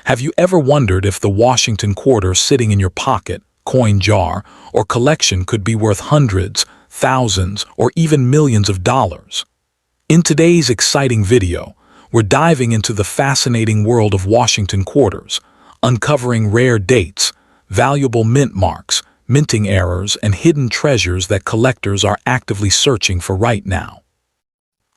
Have you ever wondered if the Washington quarter sitting in your pocket, coin jar, or collection could be worth hundreds, thousands, or even millions of dollars? In today's exciting video, we're diving into the fascinating world of Washington quarters, uncovering rare dates, valuable mint marks, minting errors, and hidden treasures that collectors are actively searching for right now.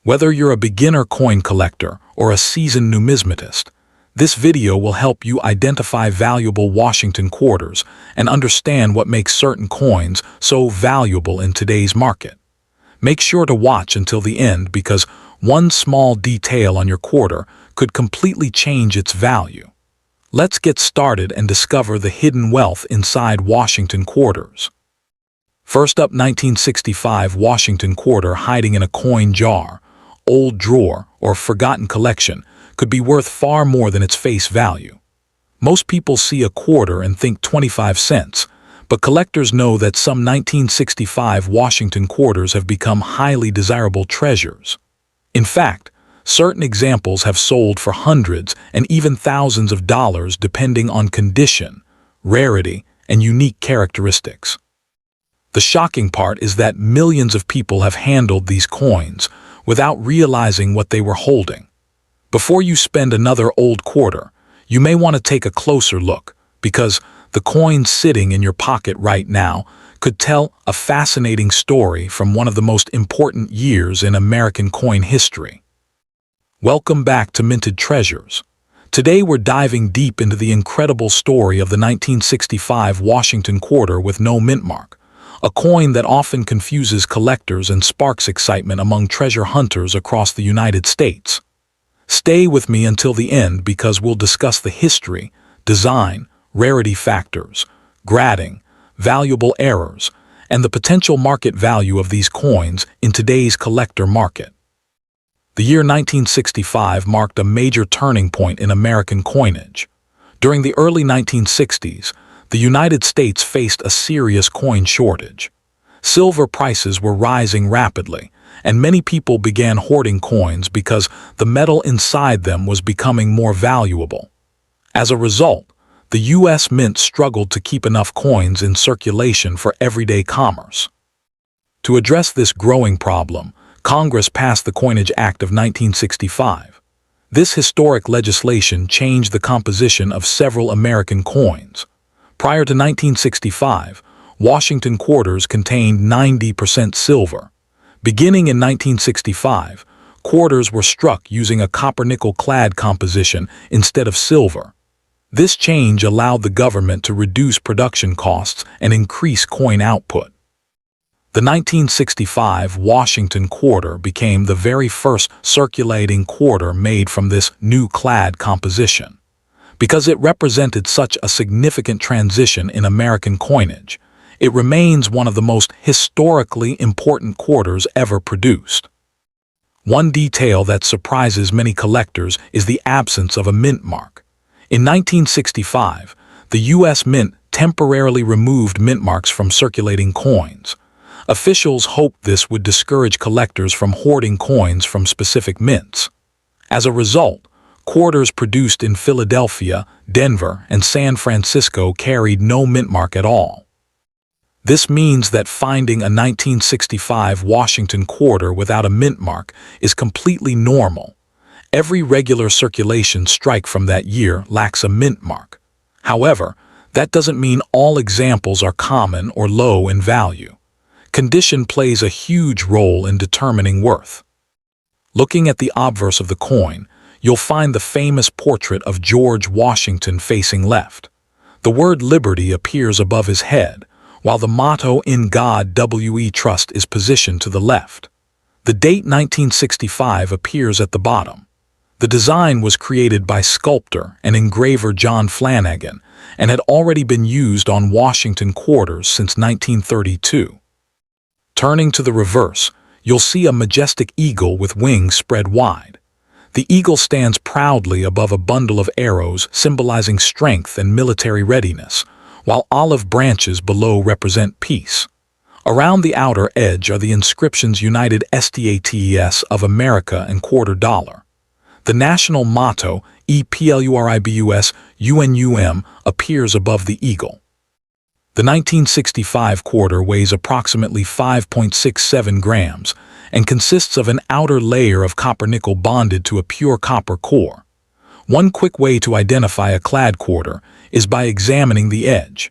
Whether you're a beginner coin collector or a seasoned numismatist, this video will help you identify valuable Washington quarters and understand what makes certain coins so valuable in today's market. Make sure to watch until the end because one small detail on your quarter could completely change its value. Let's get started and discover the hidden wealth inside Washington quarters. First up, 1965 Washington quarter hiding in a coin jar, old drawer, or forgotten collection could be worth far more than its face value. Most people see a quarter and think 25 cents, but collectors know that some 1965 Washington quarters have become highly desirable treasures. In fact, certain examples have sold for hundreds and even thousands of dollars depending on condition, rarity, and unique characteristics. The shocking part is that millions of people have handled these coins without realizing what they were holding. Before you spend another old quarter, you may want to take a closer look because the coin sitting in your pocket right now could tell a fascinating story from one of the most important years in American coin history. Welcome back to Minted Treasures. Today we're diving deep into the incredible story of the 1965 Washington quarter with no mint mark, a coin that often confuses collectors and sparks excitement among treasure hunters across the United States. Stay with me until the end because we'll discuss the history, design, rarity factors, grading, valuable errors, and the potential market value of these coins in today's collector market. The year 1965 marked a major turning point in American coinage. During the early 1960s, the United States faced a serious coin shortage. Silver prices were rising rapidly, and many people began hoarding coins because the metal inside them was becoming more valuable. As a result, the U.S. Mint struggled to keep enough coins in circulation for everyday commerce. To address this growing problem, Congress passed the Coinage Act of 1965. This historic legislation changed the composition of several American coins. Prior to 1965, Washington quarters contained 90% silver. Beginning in 1965, quarters were struck using a copper-nickel clad composition instead of silver. This change allowed the government to reduce production costs and increase coin output. The 1965 Washington quarter became the very first circulating quarter made from this new clad composition. Because it represented such a significant transition in American coinage, it remains one of the most historically important quarters ever produced. One detail that surprises many collectors is the absence of a mint mark. In 1965, the U.S. Mint temporarily removed mint marks from circulating coins. Officials hoped this would discourage collectors from hoarding coins from specific mints. As a result, quarters produced in Philadelphia, Denver, and San Francisco carried no mint mark at all. This means that finding a 1965 Washington quarter without a mint mark is completely normal. Every regular circulation strike from that year lacks a mint mark. However, that doesn't mean all examples are common or low in value. Condition plays a huge role in determining worth. Looking at the obverse of the coin, you'll find the famous portrait of George Washington facing left. The word liberty appears above his head, while the motto "In God We Trust" is positioned to the left. The date 1965 appears at the bottom. The design was created by sculptor and engraver John Flanagan and had already been used on Washington quarters since 1932. Turning to the reverse, you'll see a majestic eagle with wings spread wide. The eagle stands proudly above a bundle of arrows symbolizing strength and military readiness, while olive branches below represent peace. Around the outer edge are the inscriptions United States of America and quarter dollar. The national motto, EPLURIBUS UNUM appears above the eagle. The 1965 quarter weighs approximately 5.67 grams and consists of an outer layer of copper-nickel bonded to a pure copper core. One quick way to identify a clad quarter is by examining the edge.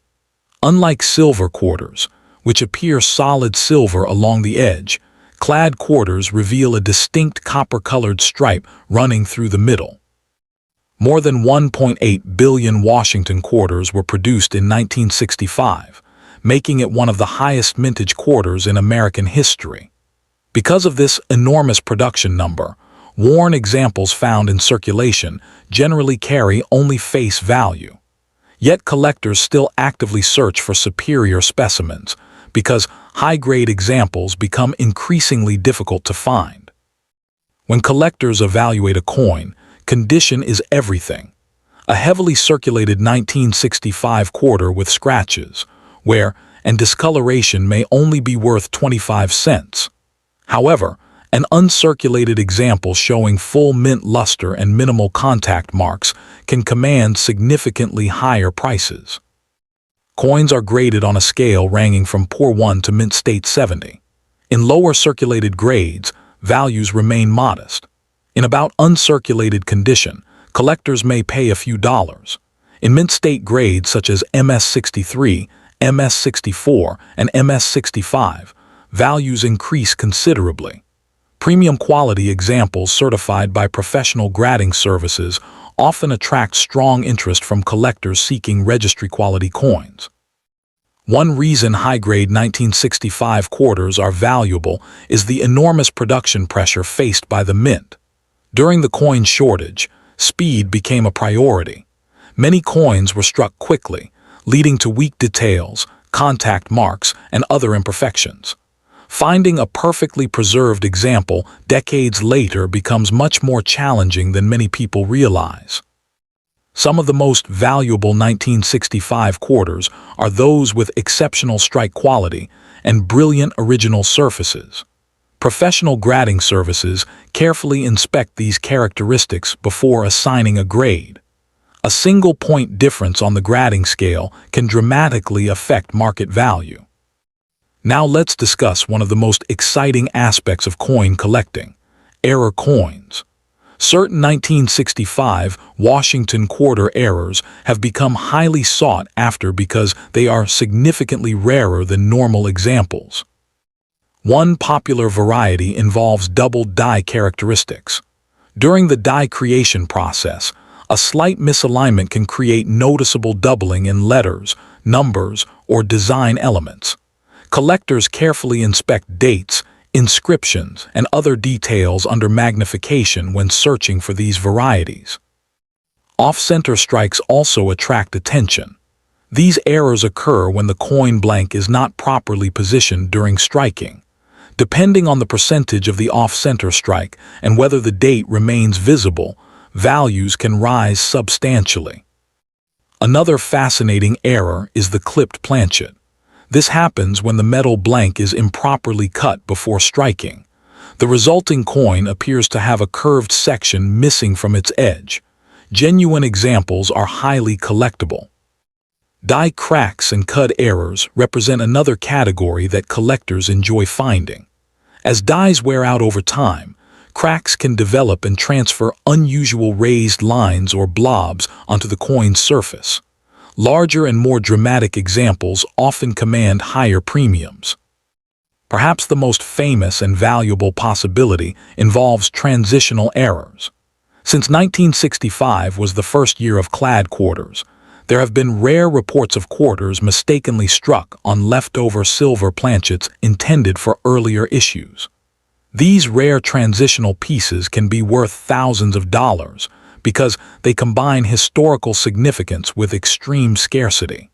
Unlike silver quarters, which appear solid silver along the edge, clad quarters reveal a distinct copper-colored stripe running through the middle. More than 1.8 billion Washington quarters were produced in 1965, making it one of the highest mintage quarters in American history. Because of this enormous production number, worn examples found in circulation generally carry only face value. Yet collectors still actively search for superior specimens because high-grade examples become increasingly difficult to find. When collectors evaluate a coin, condition is everything. A heavily circulated 1965 quarter with scratches, wear, and discoloration may only be worth 25 cents. However, an uncirculated example showing full mint luster and minimal contact marks can command significantly higher prices. Coins are graded on a scale ranging from poor 1 to mint state 70. In lower circulated grades, values remain modest. In about uncirculated condition, collectors may pay a few dollars. In mint state grades such as MS63, MS64, and MS65, values increase considerably. Premium quality examples certified by professional grading services often attract strong interest from collectors seeking registry-quality coins. One reason high-grade 1965 quarters are valuable is the enormous production pressure faced by the mint. During the coin shortage, speed became a priority. Many coins were struck quickly, leading to weak details, contact marks, and other imperfections. Finding a perfectly preserved example decades later becomes much more challenging than many people realize. Some of the most valuable 1965 quarters are those with exceptional strike quality and brilliant original surfaces. Professional grading services carefully inspect these characteristics before assigning a grade. A single point difference on the grading scale can dramatically affect market value. Now let's discuss one of the most exciting aspects of coin collecting: error coins. Certain 1965 Washington quarter errors have become highly sought after because they are significantly rarer than normal examples. One popular variety involves double die characteristics. During the die creation process, a slight misalignment can create noticeable doubling in letters, numbers, or design elements. Collectors carefully inspect dates, inscriptions, and other details under magnification when searching for these varieties. Off-center strikes also attract attention. These errors occur when the coin blank is not properly positioned during striking. Depending on the percentage of the off-center strike and whether the date remains visible, values can rise substantially. Another fascinating error is the clipped planchet. This happens when the metal blank is improperly cut before striking. The resulting coin appears to have a curved section missing from its edge. Genuine examples are highly collectible. Die cracks and cud errors represent another category that collectors enjoy finding. As dies wear out over time, cracks can develop and transfer unusual raised lines or blobs onto the coin's surface. Larger and more dramatic examples often command higher premiums. Perhaps the most famous and valuable possibility involves transitional errors. Since 1965 was the first year of clad quarters, there have been rare reports of quarters mistakenly struck on leftover silver planchets intended for earlier issues. These rare transitional pieces can be worth thousands of dollars, because they combine historical significance with extreme scarcity.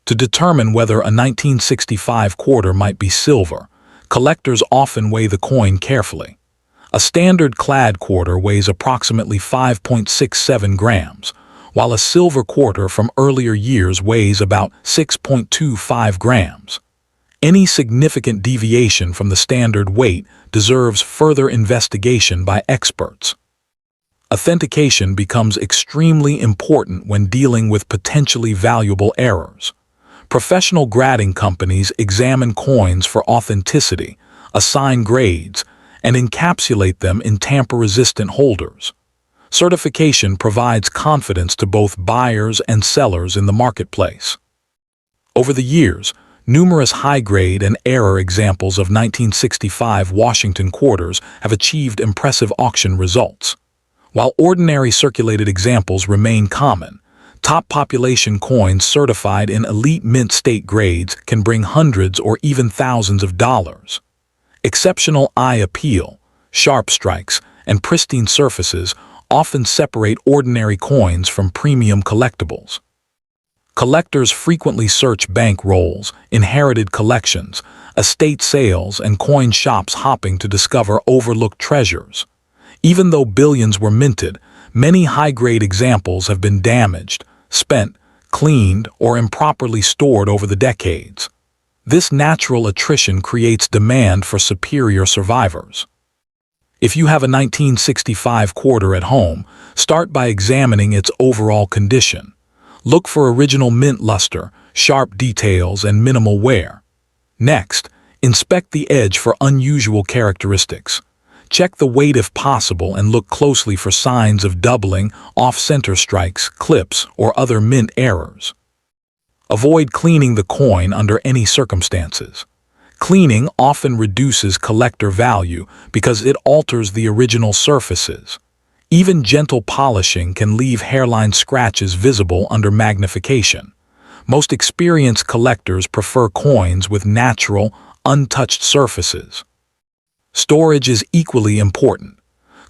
To determine whether a 1965 quarter might be silver, collectors often weigh the coin carefully. A standard clad quarter weighs approximately 5.67 grams, while a silver quarter from earlier years weighs about 6.25 grams. Any significant deviation from the standard weight deserves further investigation by experts. Authentication becomes extremely important when dealing with potentially valuable errors. Professional grading companies examine coins for authenticity, assign grades, and encapsulate them in tamper-resistant holders. Certification provides confidence to both buyers and sellers in the marketplace. Over the years, numerous high-grade and error examples of 1965 Washington quarters have achieved impressive auction results. While ordinary circulated examples remain common, top population coins certified in elite mint state grades can bring hundreds or even thousands of dollars. Exceptional eye appeal, sharp strikes, and pristine surfaces often separate ordinary coins from premium collectibles. Collectors frequently search bank rolls, inherited collections, estate sales, and coin shops hopping to discover overlooked treasures. Even though billions were minted, many high-grade examples have been damaged, spent, cleaned, or improperly stored over the decades. This natural attrition creates demand for superior survivors. If you have a 1965 quarter at home, start by examining its overall condition. Look for original mint luster, sharp details, and minimal wear. Next, inspect the edge for unusual characteristics. Check the weight if possible and look closely for signs of doubling, off-center strikes, clips, or other mint errors. Avoid cleaning the coin under any circumstances. Cleaning often reduces collector value because it alters the original surfaces. Even gentle polishing can leave hairline scratches visible under magnification. Most experienced collectors prefer coins with natural, untouched surfaces. Storage is equally important.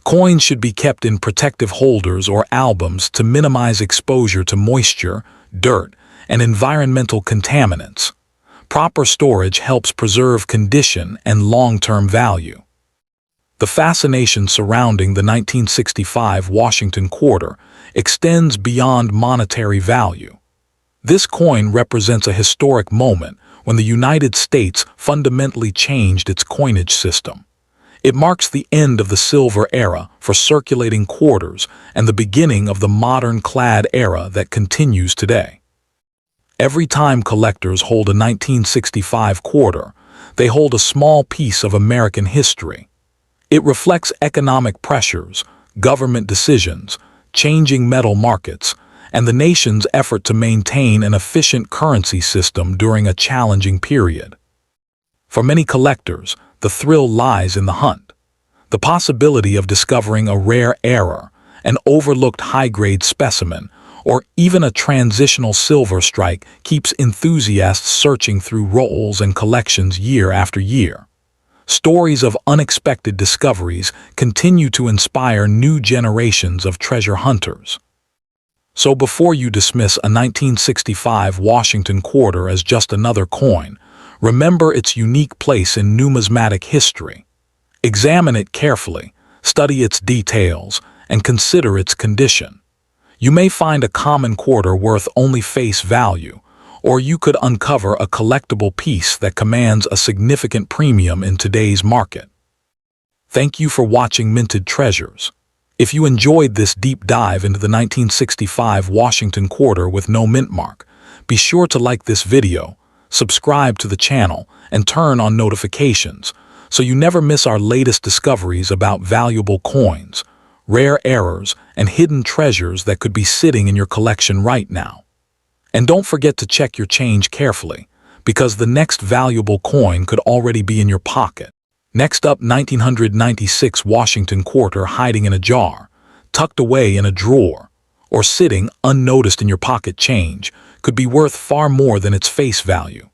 Coins should be kept in protective holders or albums to minimize exposure to moisture, dirt, and environmental contaminants. Proper storage helps preserve condition and long-term value. The fascination surrounding the 1965 Washington quarter extends beyond monetary value. This coin represents a historic moment when the United States fundamentally changed its coinage system. It marks the end of the silver era for circulating quarters and the beginning of the modern clad era that continues today. Every time collectors hold a 1965 quarter, they hold a small piece of American history. It reflects economic pressures, government decisions, changing metal markets, and the nation's effort to maintain an efficient currency system during a challenging period. For many collectors, the thrill lies in the hunt. The possibility of discovering a rare error, an overlooked high-grade specimen, or even a transitional silver strike keeps enthusiasts searching through rolls and collections year after year. Stories of unexpected discoveries continue to inspire new generations of treasure hunters. So before you dismiss a 1965 Washington quarter as just another coin, remember its unique place in numismatic history. Examine it carefully, study its details, and consider its condition. You may find a common quarter worth only face value, or you could uncover a collectible piece that commands a significant premium in today's market. Thank you for watching Minted Treasures. If you enjoyed this deep dive into the 1965 Washington quarter with no mint mark, be sure to like this video, subscribe to the channel, and turn on notifications so you never miss our latest discoveries about valuable coins, rare errors, and hidden treasures that could be sitting in your collection right now. And don't forget to check your change carefully, because the next valuable coin could already be in your pocket. Next up, 1996 Washington quarter hiding in a jar, tucked away in a drawer, or sitting unnoticed in your pocket change could be worth far more than its face value.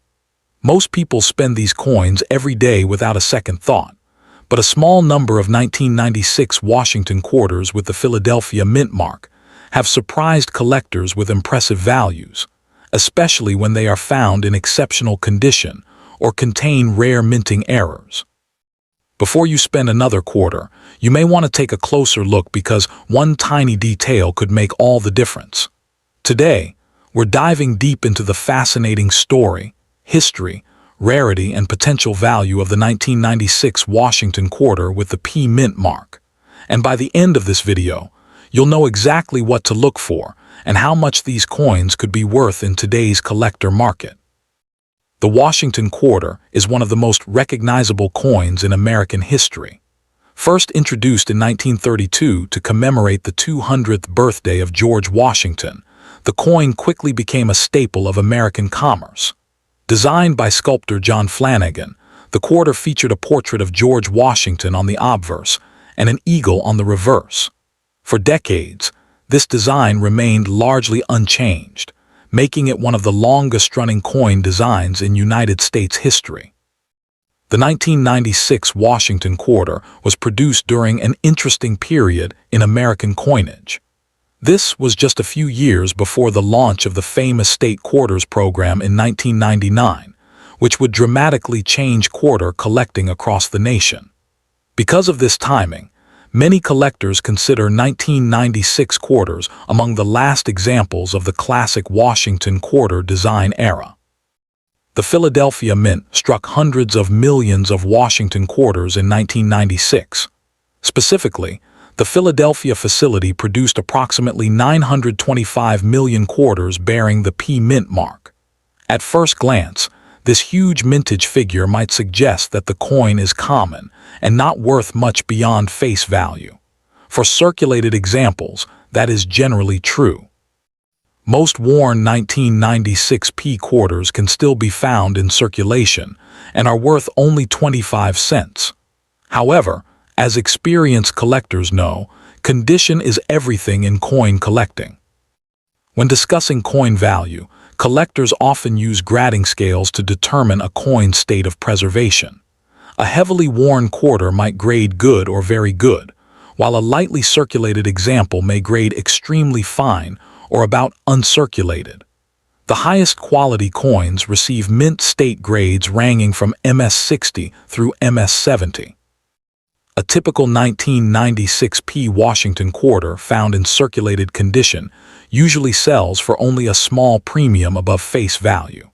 Most people spend these coins every day without a second thought, but a small number of 1996 Washington quarters with the Philadelphia mint mark have surprised collectors with impressive values, especially when they are found in exceptional condition or contain rare minting errors. Before you spend another quarter, you may want to take a closer look because one tiny detail could make all the difference. Today, we're diving deep into the fascinating story, history, rarity, and potential value of the 1996 Washington quarter with the P Mint mark. And by the end of this video, you'll know exactly what to look for and how much these coins could be worth in today's collector market. The Washington Quarter is one of the most recognizable coins in American history. First introduced in 1932 to commemorate the 200th birthday of George Washington, the coin quickly became a staple of American commerce. Designed by sculptor John Flanagan, the quarter featured a portrait of George Washington on the obverse and an eagle on the reverse. For decades, this design remained largely unchanged, making it one of the longest-running coin designs in United States history. The 1996 Washington Quarter was produced during an interesting period in American coinage. This was just a few years before the launch of the famous state quarters program in 1999, which would dramatically change quarter collecting across the nation. Because of this timing, many collectors consider 1996 quarters among the last examples of the classic Washington Quarter design era. The Philadelphia Mint struck hundreds of millions of Washington quarters in 1996. Specifically, the Philadelphia facility produced approximately 925 million quarters bearing the P Mint mark. At first glance, this huge mintage figure might suggest that the coin is common and not worth much beyond face value. For circulated examples, that is generally true. Most worn 1996 P quarters can still be found in circulation and are worth only 25 cents. However, as experienced collectors know, condition is everything in coin collecting. When discussing coin value, collectors often use grading scales to determine a coin's state of preservation. A heavily worn quarter might grade good or very good, while a lightly circulated example may grade extremely fine or about uncirculated. The highest quality coins receive mint state grades ranging from MS-60 through MS-70. A typical 1996 P Washington Quarter found in circulated condition usually sells for only a small premium above face value.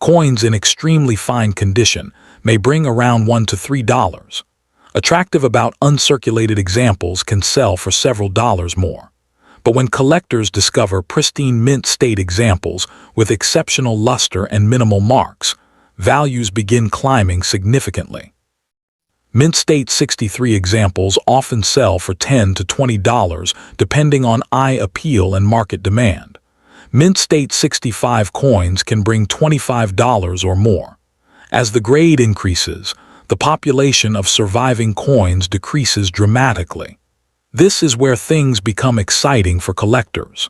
Coins in extremely fine condition may bring around $1 to $3. Attractive about uncirculated examples can sell for several dollars more. But when collectors discover pristine mint state examples with exceptional luster and minimal marks, values begin climbing significantly. Mint State 63 examples often sell for $10 to $20 depending on eye appeal and market demand. Mint State 65 coins can bring $25 or more. As the grade increases, the population of surviving coins decreases dramatically. This is where things become exciting for collectors.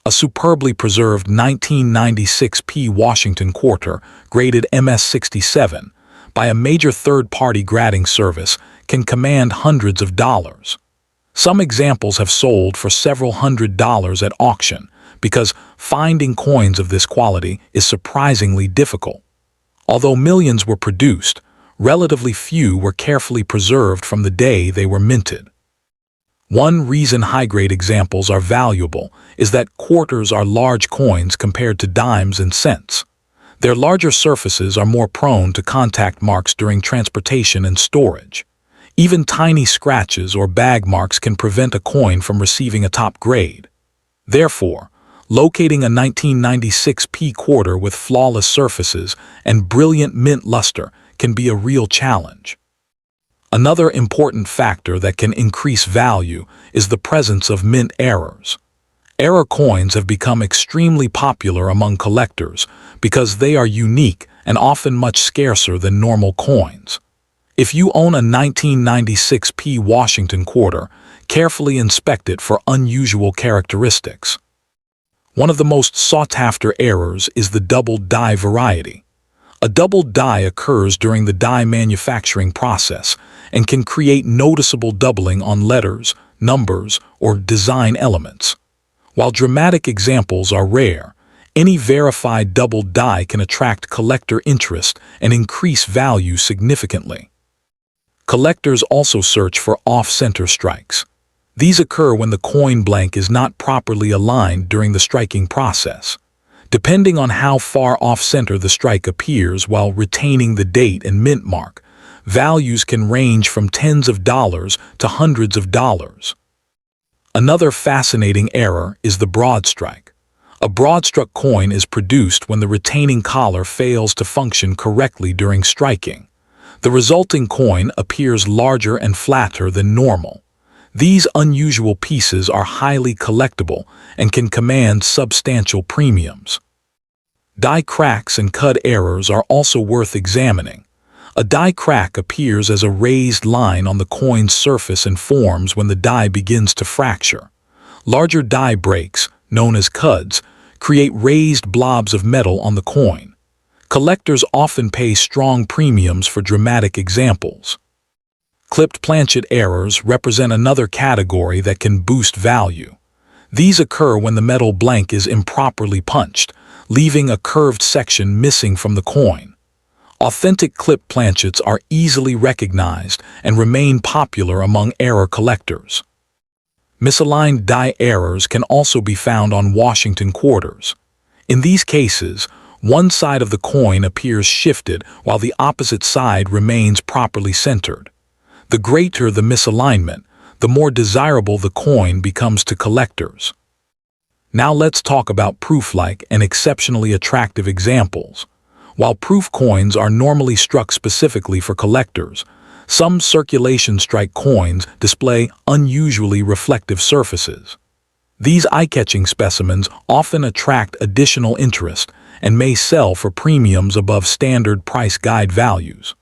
A superbly preserved 1996 P Washington Quarter, graded MS-67, by a major third-party grading service can command hundreds of dollars. Some examples have sold for several $100s at auction because finding coins of this quality is surprisingly difficult. Although millions were produced, relatively few were carefully preserved from the day they were minted. One reason high-grade examples are valuable is that quarters are large coins compared to dimes and cents. Their larger surfaces are more prone to contact marks during transportation and storage. Even tiny scratches or bag marks can prevent a coin from receiving a top grade. Therefore, locating a 1996 P quarter with flawless surfaces and brilliant mint luster can be a real challenge. Another important factor that can increase value is the presence of mint errors. Error coins have become extremely popular among collectors because they are unique and often much scarcer than normal coins. If you own a 1996 P Washington Quarter, carefully inspect it for unusual characteristics. One of the most sought-after errors is the double die variety. A double die occurs during the die manufacturing process and can create noticeable doubling on letters, numbers, or design elements. While dramatic examples are rare, any verified double die can attract collector interest and increase value significantly. Collectors also search for off-center strikes. These occur when the coin blank is not properly aligned during the striking process. Depending on how far off-center the strike appears while retaining the date and mint mark, values can range from tens of dollars to hundreds of dollars. Another fascinating error is the broad strike. A broad-struck coin is produced when the retaining collar fails to function correctly during striking. The resulting coin appears larger and flatter than normal. These unusual pieces are highly collectible and can command substantial premiums. Die cracks and cud errors are also worth examining. A die crack appears as a raised line on the coin's surface and forms when the die begins to fracture. Larger die breaks, known as cuds, create raised blobs of metal on the coin. Collectors often pay strong premiums for dramatic examples. Clipped planchet errors represent another category that can boost value. These occur when the metal blank is improperly punched, leaving a curved section missing from the coin. Authentic clipped planchets are easily recognized and remain popular among error collectors. Misaligned die errors can also be found on Washington quarters. In these cases, one side of the coin appears shifted while the opposite side remains properly centered. The greater the misalignment, the more desirable the coin becomes to collectors. Now let's talk about proof-like and exceptionally attractive examples. While proof coins are normally struck specifically for collectors, some circulation strike coins display unusually reflective surfaces. These eye-catching specimens often attract additional interest and may sell for premiums above standard price guide values.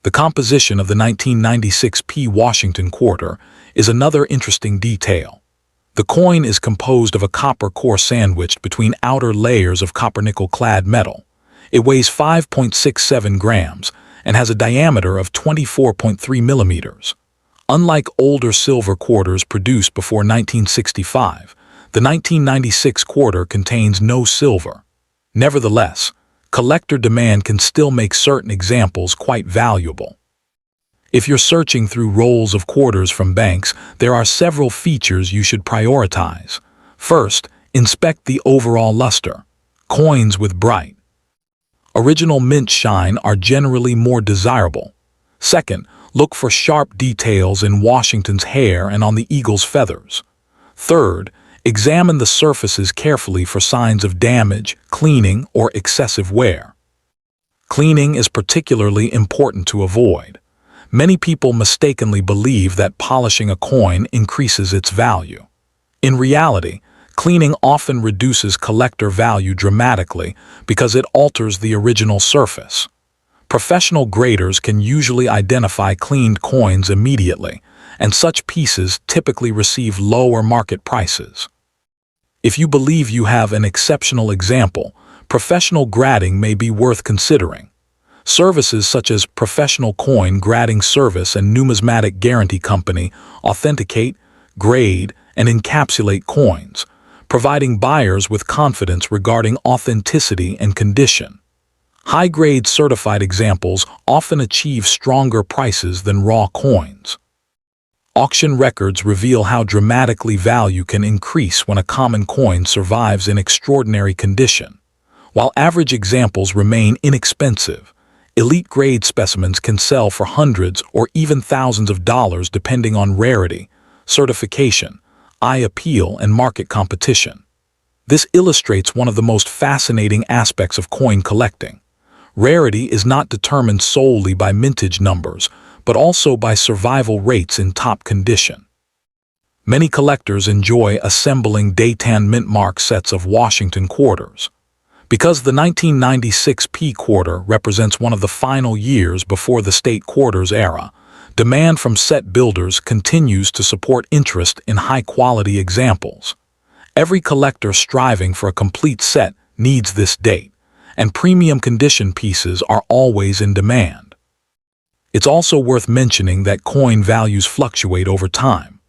The composition of the 1996 P. Washington quarter is another interesting detail. The coin is composed of a copper core sandwiched between outer layers of copper-nickel-clad metal. It weighs 5.67 grams and has a diameter of 24.3 millimeters. Unlike older silver quarters produced before 1965, the 1996 quarter contains no silver. Nevertheless, collector demand can still make certain examples quite valuable. If you're searching through rolls of quarters from banks, there are several features you should prioritize. First, inspect the overall luster. Coins with bright, original mint shine are generally more desirable. Second, look for sharp details in Washington's hair and on the eagle's feathers. Third, examine the surfaces carefully for signs of damage, cleaning, or excessive wear. Cleaning is particularly important to avoid. Many people mistakenly believe that polishing a coin increases its value. In reality, cleaning often reduces collector value dramatically because it alters the original surface. Professional graders can usually identify cleaned coins immediately, and such pieces typically receive lower market prices. If you believe you have an exceptional example, professional grading may be worth considering. Services such as Professional Coin Grading Service and Numismatic Guarantee Company authenticate, grade, and encapsulate coins, providing buyers with confidence regarding authenticity and condition. High-grade certified examples often achieve stronger prices than raw coins. Auction records reveal how dramatically value can increase when a common coin survives in extraordinary condition. While average examples remain inexpensive, elite-grade specimens can sell for hundreds or even thousands of dollars depending on rarity, certification, eye appeal, and market competition. This illustrates one of the most fascinating aspects of coin collecting. Rarity is not determined solely by mintage numbers, but also by survival rates in top condition. Many collectors enjoy assembling Dayton mint mark sets of Washington quarters. Because the 1996 P quarter represents one of the final years before the state quarters era, demand from set builders continues to support interest in high-quality examples. Every collector striving for a complete set needs this date, and premium condition pieces are always in demand. It's also worth mentioning that coin values fluctuate over time.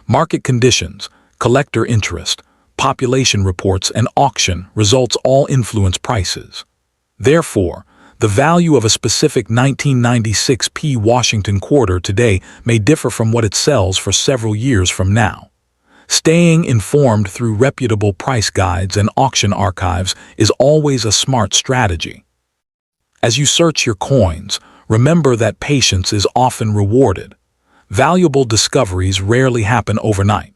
Market conditions, collector interest, population reports, and auction results all influence prices. Therefore, the value of a specific 1996 P Washington quarter today may differ from what it sells for several years from now. Staying informed through reputable price guides and auction archives is always a smart strategy. As you search your coins, remember that patience is often rewarded. Valuable discoveries rarely happen overnight.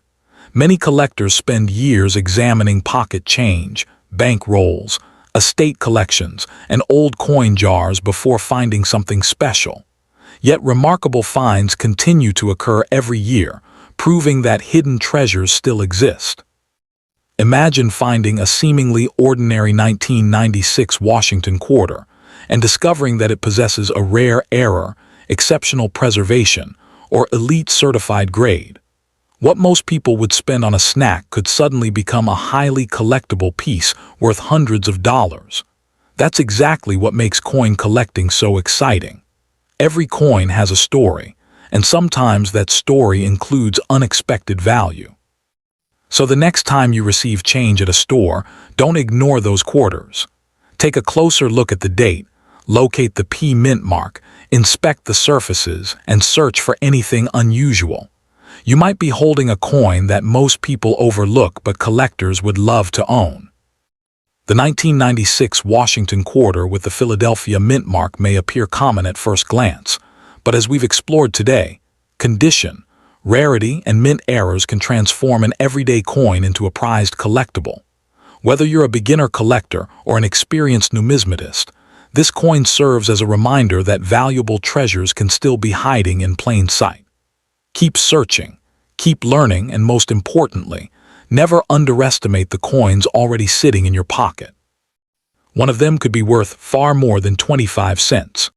Many collectors spend years examining pocket change, bank rolls, estate collections, and old coin jars before finding something special. Yet remarkable finds continue to occur every year, proving that hidden treasures still exist. Imagine finding a seemingly ordinary 1996 Washington quarter and discovering that it possesses a rare error, exceptional preservation, or elite certified grade. What most people would spend on a snack could suddenly become a highly collectible piece worth hundreds of dollars. That's exactly what makes coin collecting so exciting. Every coin has a story, and sometimes that story includes unexpected value. So the next time you receive change at a store, don't ignore those quarters. Take a closer look at the date, locate the P mint mark, inspect the surfaces, and search for anything unusual. You might be holding a coin that most people overlook but collectors would love to own. The 1996 Washington quarter with the Philadelphia mint mark may appear common at first glance, but as we've explored today, condition, rarity, and mint errors can transform an everyday coin into a prized collectible. Whether you're a beginner collector or an experienced numismatist, this coin serves as a reminder that valuable treasures can still be hiding in plain sight. Keep searching, keep learning, and most importantly, never underestimate the coins already sitting in your pocket. One of them could be worth far more than 25 cents.